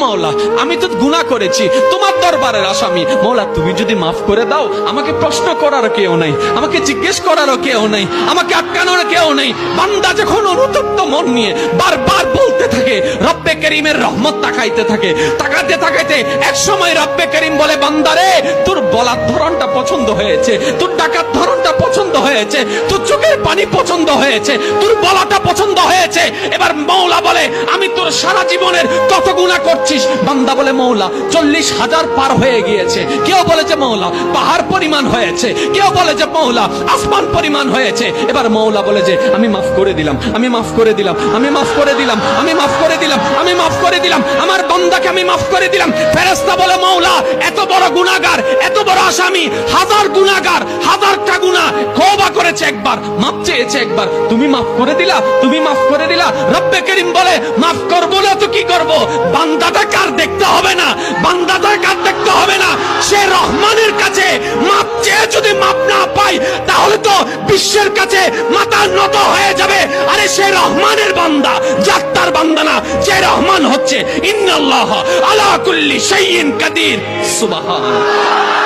মাওলা আমি তো গুনাহ করেছি, তোমার দরবারের আসামি। মাওলা তুমি যদি মাফ করে দাও, আমাকে প্রশ্ন করার কেউ নাই, আমাকে জিজ্ঞেস করার কেউ নাই, আমাকে আটকানোর কেউ নেই। বান্দা যখন অনুতপ্ত মন নিয়ে বারবার বলতে থাকে, রব্বে করিমের রহমত তাকাইতে থাকে, তাকাতে তাকাইতে এক সময় রব্বে করিম বলে, বান্দারে তোর বলার ধরনটা পছন্দ হয়েছে, তোর ডাকার ধরনটা পছন্দ হয়েছে, তোর চোখের পানি পছন্দ হয়েছে, তোর বলাটা পছন্দ হয়েছে। এবার মাওলা বলে, আমি তোর সারা জীবনের কত গুনাহ করছিস? বান্দা বলে, মাওলা 40,000 পার হয়ে গিয়েছে। কেউ বলে যে মাওলা পাহাড় পরিমাণ হয়েছে, কেউ বলে যে মাওলা আসমান পরিমাণ হয়েছে। এবার মাওলা বলে যে আমি মাফ করে দিলাম, আমি মাফ করে দিলাম, আমি মাফ করে দিলাম, আমি মাফ করে দিলাম, আমি মাফ করে দিলাম, আমার বান্দাকে আমি মাফ করে দিলাম। ফেরেশতা বলে, মাওলা এত বড় গুনাহগার, এত বড় আসামি, হাজার গুনাহগার, হাজারটা গুনাহ তওবা করেছে একবার, মাফ চেয়েছে একবার, তুমি মাফ করে দিলা, তুমি মাফ করে দিলা। রব্বে করিম বলে, মাফ করব না তো কি করব? বান্দাটা কার দেখতে হবে না, বান্দাটা কার দেখতে হবে না, সে রহমানের কাছে মাফ চেয়ে যদি মাফ না পাই, তাহলে তো বিশ্বের কাছে মাথা নত হয়ে যাবে। আরে সে রহমানের বান্দা, জাত্তার বান্দা না, যে রহমান হচ্ছে ইন্নাল্লাহ আলা কুল্লি শাইইন কাদির। সুবহানাল্লাহ।